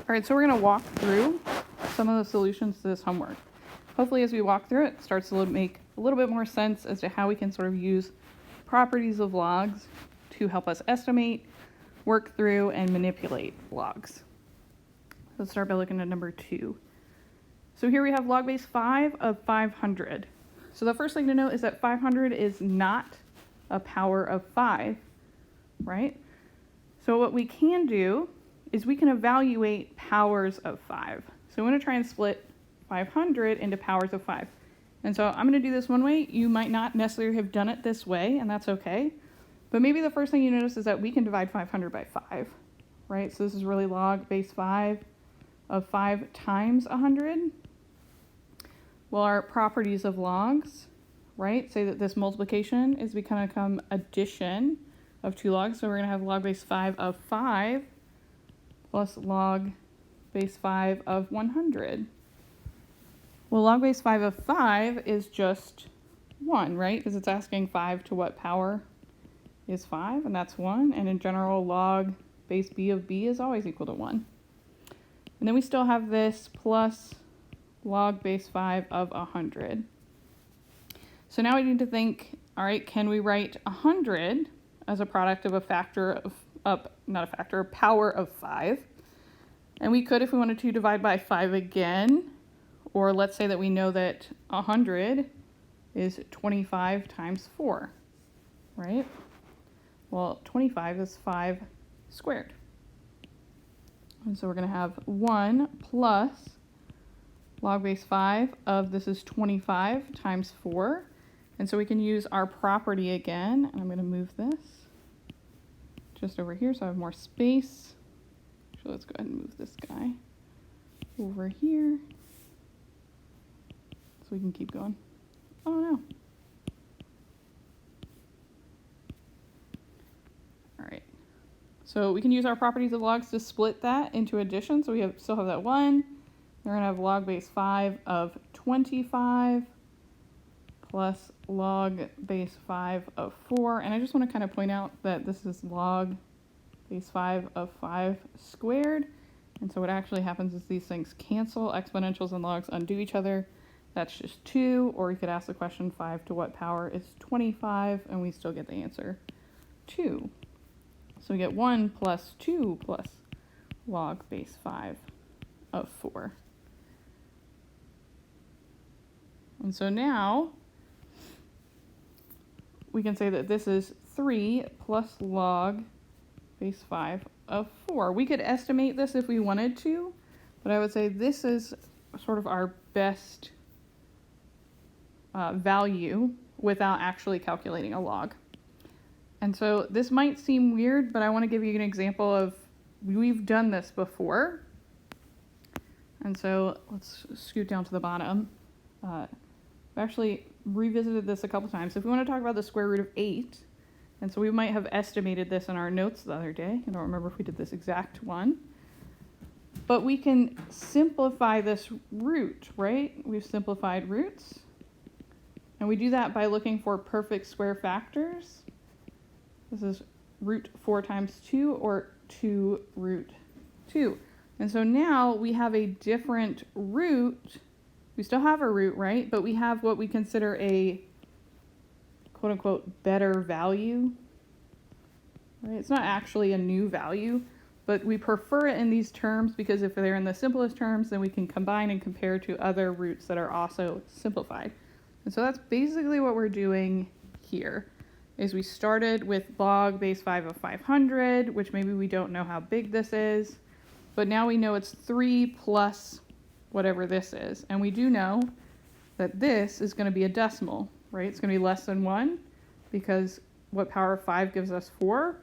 All right, so we're going to walk through some of the solutions to this homework. Hopefully as we walk through it, it starts to make a little bit more sense as to how we can sort of use properties of logs to help us estimate, work through, and manipulate logs. Let's start by looking at number 2. So here we have log base 5 of 500. So the first thing to note is that 500 is not a power of 5, right? So what we can do is we can evaluate powers of 5. So I'm going to try and split 500 into powers of 5. And so I'm going to do this one way. You might not necessarily have done it this way, and that's okay. But maybe the first thing you notice is that we can divide 500 by 5, right? So this is really log base 5 of 5 times 100. Well, our properties of logs, right, say that this multiplication is become addition of 2 logs. So we're going to have log base 5 of 5 plus log base 5 of 100. Well, log base 5 of 5 is just 1, right? Because it's asking 5 to what power is 5, and that's 1. And in general, log base b of b is always equal to 1. And then we still have this plus log base 5 of 100. So now we need to think, all right, can we write 100 as a product of a factor of, a power of 5? And we could, if we wanted to, divide by 5 again. Or let's say that we know that 100 is 25 times 4, right? Well, 25 is 5 squared. And so we're going to have 1 plus log base 5 of this is 25 times 4. And so we can use our property again. And I'm going to move this just over here so I have more space. So let's go ahead and move this guy over here so we can keep going. Oh no. All right. So we can use our properties of logs to split that into addition. So we still have that 1. We're going to have log base 5 of 25 plus log base 5 of 4. And I just want to kind of point out that this is log base 5 of 5 squared. And so what actually happens is these things cancel. Exponentials and logs undo each other. That's just 2. Or you could ask the question 5 to what power is 25, and we still get the answer 2. So we get 1 plus 2 plus log base 5 of 4. And so now we can say that this is 3 plus log base 5 of 4. We could estimate this if we wanted to, but I would say this is sort of our best value without actually calculating a log. And so this might seem weird, but I want to give you an example of we've done this before. And so let's scoot down to the bottom. I've actually revisited this a couple times. If we want to talk about the square root of 8, and so we might have estimated this in our notes the other day. I don't remember if we did this exact one. But we can simplify this root, right? We've simplified roots. And we do that by looking for perfect square factors. This is root 4 times 2 or 2 root 2. And so now we have a different root. We still have a root, right? But we have what we consider a quote unquote better value. Right? It's not actually a new value, but we prefer it in these terms because if they're in the simplest terms, then we can combine and compare to other roots that are also simplified. And so that's basically what we're doing here. Is we started with log base 5 of 500, which maybe we don't know how big this is, but now we know it's 3 plus whatever this is. And we do know that this is going to be a decimal, right? It's going to be less than 1 because what power of 5 gives us 4?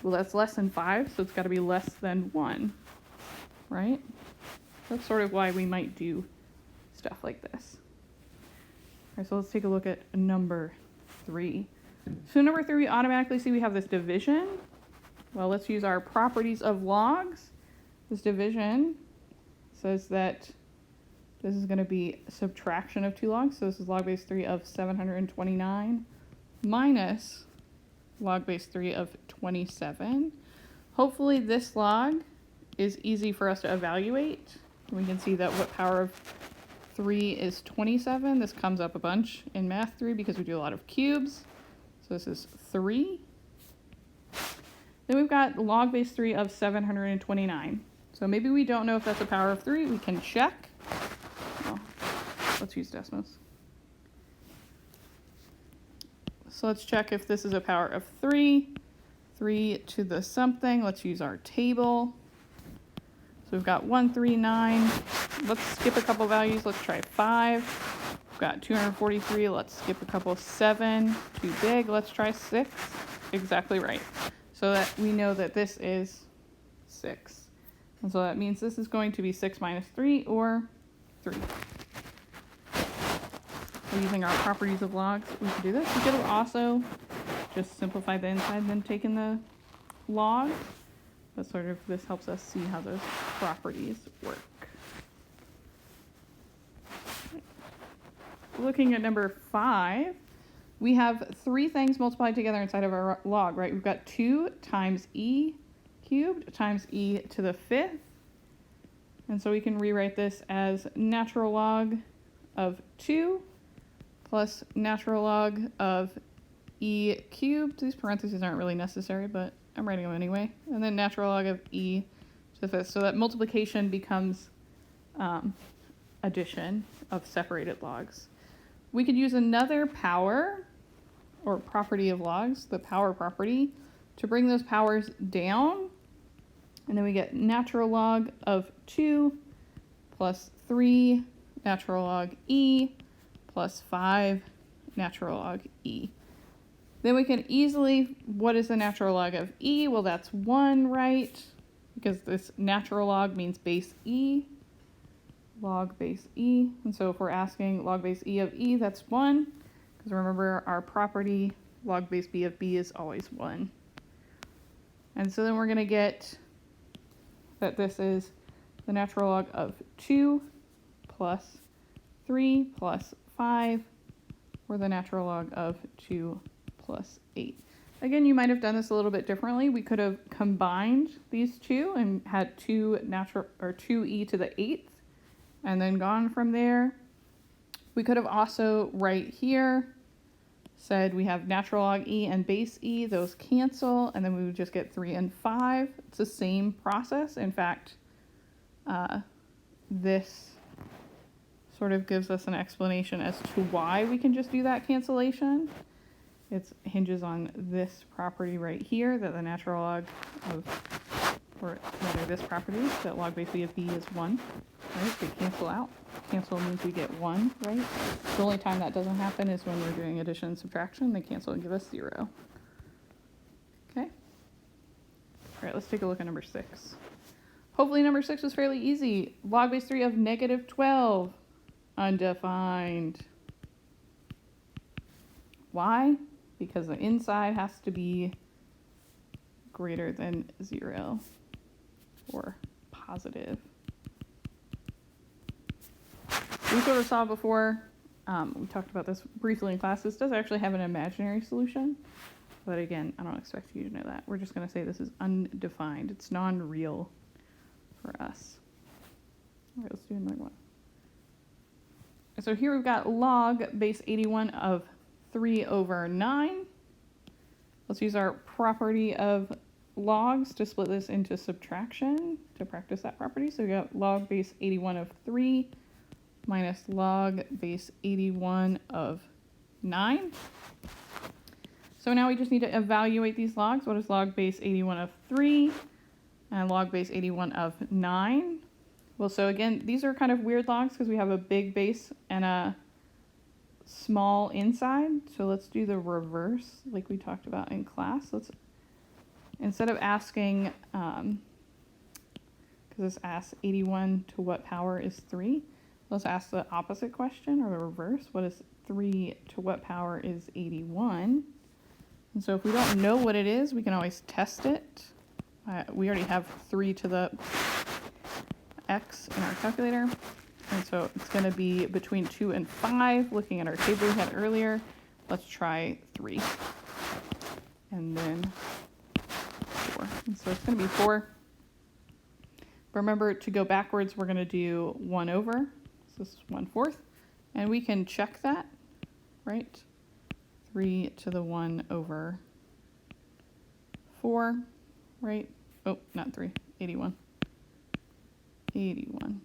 Well, that's less than 5, so it's got to be less than 1, right? That's sort of why we might do stuff like this. All right, so let's take a look at number 3. So number 3, we automatically see we have this division. Well, let's use our properties of logs. This division says that this is going to be subtraction of 2 logs. So this is log base 3 of 729 minus log base 3 of 27. Hopefully this log is easy for us to evaluate. We can see that what power of 3 is 27. This comes up a bunch in Math 3 because we do a lot of cubes. So this is 3. Then we've got log base 3 of 729. So maybe we don't know if that's a power of 3. We can check. Well, let's use Desmos. So let's check if this is a power of 3. 3 to the something. Let's use our table. So we've got 139. Let's skip a couple values. Let's try 5. We've got 243. Let's skip a couple. 7. Too big. Let's try 6. Exactly right. So that we know that this is 6. And so that means this is going to be 6 minus 3 or 3. So using our properties of logs, we can do this. We could have also just simplified the inside and then taken the log. But sort of this helps us see how those properties work. Looking at number 5, we have 3 things multiplied together inside of our log, right? We've got 2 times e cubed times e to the 5th. And so we can rewrite this as natural log of 2 plus natural log of e cubed. These parentheses aren't really necessary, but I'm writing them anyway. And then natural log of e to the 5th. So that multiplication becomes addition of separated logs. We could use another power or property of logs, the power property, to bring those powers down. And then we get natural log of 2 plus 3 natural log e plus 5 natural log e. Then we can easily, what is the natural log of e? Well, that's 1, right? Because this natural log means base e, log base e. And so if we're asking log base e of e, that's 1. Because remember, our property log base b of b is always 1. And so then we're going to get that this is the natural log of 2 plus 3 plus 5, or the natural log of 2 plus 8. Again, you might have done this a little bit differently. We could have combined these two and had 2e to the 8th and then gone from there. We could have also right here said we have natural log e and base e, those cancel, and then we would just get 3 and 5. It's the same process. In fact, this sort of gives us an explanation as to why we can just do that cancellation. It hinges on this property right here, that the natural log of, or rather this property, that log base b of b is 1, right? They cancel out. Cancel means we get 1, right? The only time that doesn't happen is when we're doing addition and subtraction. They cancel and give us 0. Okay. All right, let's take a look at number 6. Hopefully number 6 was fairly easy. Log base 3 of negative 12, undefined. Why? Because the inside has to be greater than 0 or positive. We sort of saw before, we talked about this briefly in class. This does actually have an imaginary solution, but again, I don't expect you to know that. We're just going to say this is undefined. It's non-real for us. All right, let's do another one. So here we've got log base 81 of 3 over 9. Let's use our property of logs to split this into subtraction to practice that property. So we got log base 81 of 3 minus log base 81 of 9. So now we just need to evaluate these logs. What is log base 81 of 3 and log base 81 of 9? Well, so again, these are kind of weird logs because we have a big base and a small inside. So let's do the reverse like we talked about in class. Let's, instead of asking, because this asks 81 to what power is 3, let's ask the opposite question, or the reverse. What is 3 to what power is 81? And so if we don't know what it is, we can always test it. We already have 3 to the x in our calculator. And so it's going to be between 2 and 5. Looking at our table we had earlier, let's try 3. And then 4. And so it's going to be 4. remember, to go backwards, we're going to do 1 over. So this is 1/4. And we can check that, right? 3 to the 1 over 4, right? Oh, not 3, 81. 81.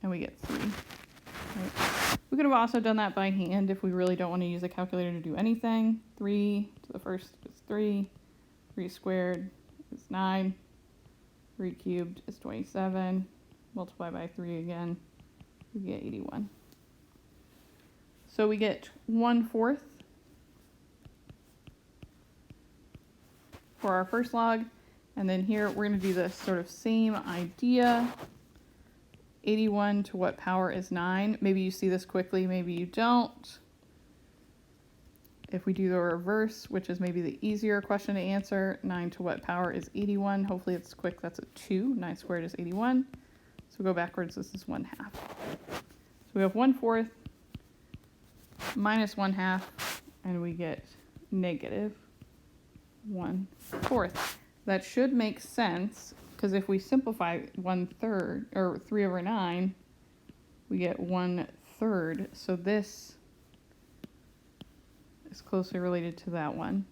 And we get 3, right? We could have also done that by hand if we really don't want to use a calculator to do anything. 3 to the first is 3. 3 squared is 9. 3 cubed is 27. Multiply by 3 again, we get 81. So we get 1/4 for our first log. And then here we're going to do the sort of same idea. 81 to what power is 9? Maybe you see this quickly, maybe you don't. If we do the reverse, which is maybe the easier question to answer, 9 to what power is 81? Hopefully it's quick, that's a 2. 9 squared is 81. So we go backwards, this is 1/2. So we have 1/4 minus 1/2, and we get negative 1/4. That should make sense, because if we simplify 1/3, or 3 over 9, we get 1/3. So this is closely related to that one.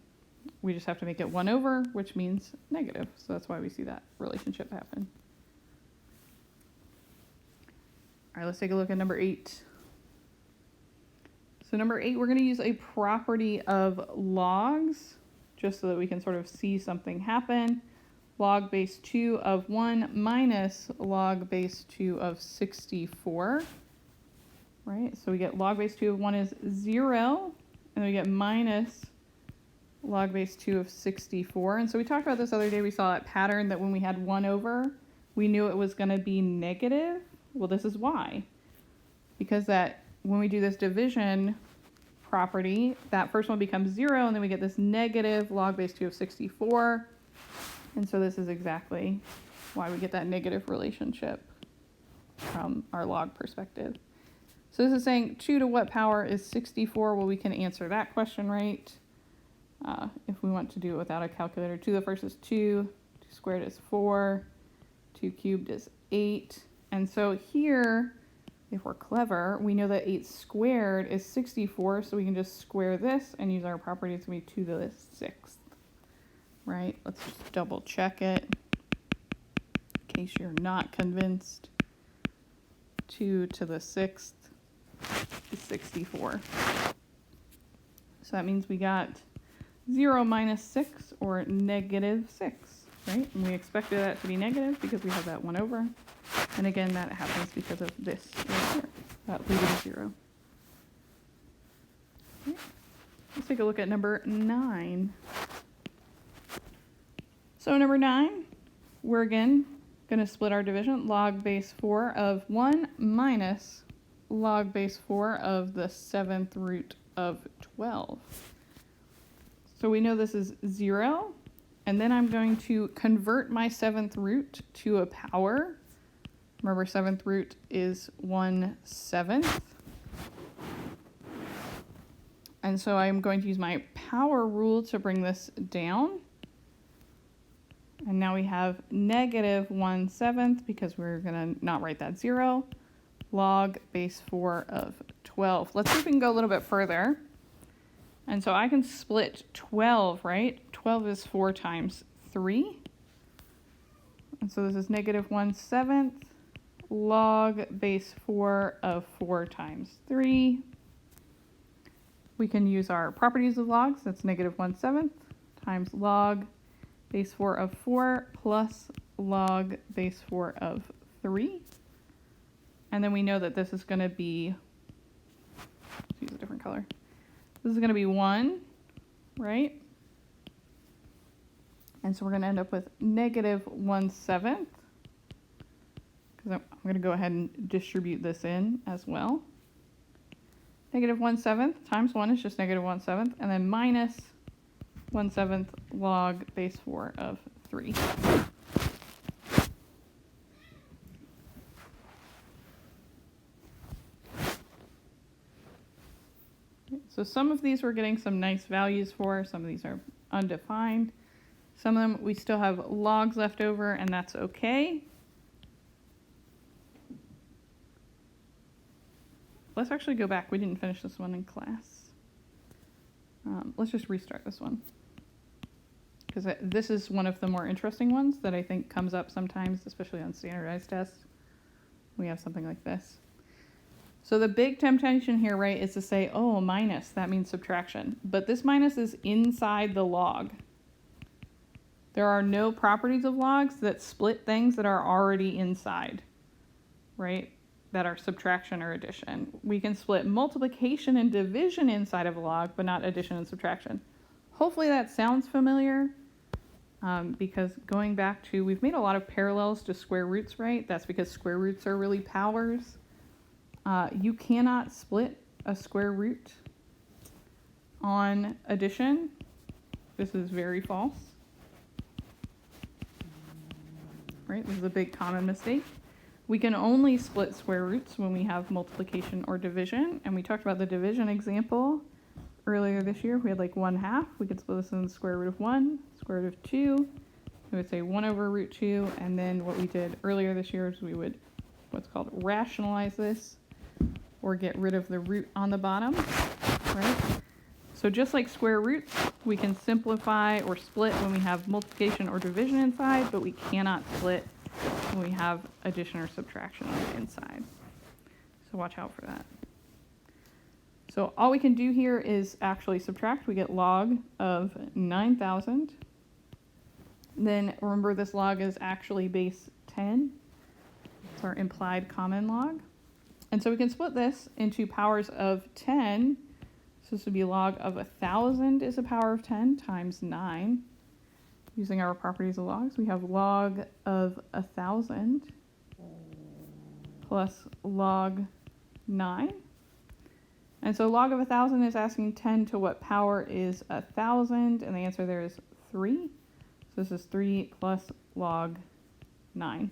We just have to make it 1 over, which means negative. So that's why we see that relationship happen. All right, let's take a look at number 8. So number 8, we're going to use a property of logs, just so that we can sort of see something happen. Log base 2 of 1 minus log base 2 of 64. Right, so we get log base 2 of 1 is 0, and we get minus log base 2 of 64. And so we talked about this other day, we saw that pattern that when we had 1 over, we knew it was going to be negative. Well, this is why. Because that when we do this division property, that first one becomes 0, and then we get this negative log base 2 of 64. And so this is exactly why we get that negative relationship from our log perspective. So this is saying 2 to what power is 64? Well, we can answer that question right. If we want to do it without a calculator. 2 to the first is 2. 2 squared is 4. 2 cubed is 8. And so here, if we're clever, we know that 8 squared is 64, so we can just square this and use our property to be 2 to the 6th. Right? Let's just double check it in case you're not convinced. 2 to the 6th is 64. So that means we got 0 minus 6, or negative 6, right? And we expected that to be negative because we have that 1 over. And again, that happens because of this right here, that leading to 0. Okay. Let's take a look at number 9. So number 9, we're again going to split our division. Log base 4 of 1 minus log base 4 of the 7th root of 12. So we know this is 0. And then I'm going to convert my 7th root to a power. Remember, 7th root is 1/7. And so I'm going to use my power rule to bring this down. And now we have negative 1/7 because we're going to not write that 0. Log base 4 of 12. Let's see if we can go a little bit further. And so I can split 12, right? 12 is 4 times 3. And so this is negative 1/7 log base 4 of 4 times 3. We can use our properties of logs. That's negative 1/7 times log base 4 of 4 plus log base 4 of 3. And then we know that this is going to be, let's use a different color. This is going to be 1, right? And so we're going to end up with negative 1/7. Because I'm going to go ahead and distribute this in as well. Negative 1/7 times 1 is just negative 1/7. And then minus 1/7 log base 4 of 3. So some of these we're getting some nice values for. Some of these are undefined. Some of them we still have logs left over, and that's okay. let's actually go back. We didn't finish this one in class. Let's just restart this one, because this is one of the more interesting ones that I think comes up sometimes, especially on standardized tests. We have something like this. So the big temptation here, right, is to say, oh, minus, that means subtraction. But this minus is inside the log. There are no properties of logs that split things that are already inside, right, that are subtraction or addition. We can split multiplication and division inside of a log, but not addition and subtraction. Hopefully that sounds familiar, because going back to, we've made a lot of parallels to square roots, right? That's because square roots are really powers. You cannot split a square root on addition. This is very false. Right? This is a big common mistake. We can only split square roots when we have multiplication or division. And we talked about the division example earlier this year. We had like 1/2. We could split this in the square root of 1, square root of 2. We would say 1 over root 2. And then what we did earlier this year is we would what's called rationalize this, or get rid of the root on the bottom, right? So just like square roots, we can simplify or split when we have multiplication or division inside, but we cannot split when we have addition or subtraction on the inside. So watch out for that. So all we can do here is actually subtract. We get log of 9,000. Then remember, this log is actually base 10. It's our implied common log. And so we can split this into powers of 10. So this would be log of 1,000 is a power of 10 times 9. Using our properties of logs, we have log of 1,000 plus log 9. And so log of 1,000 is asking 10 to what power is 1,000? And the answer there is 3. So this is 3 plus log 9.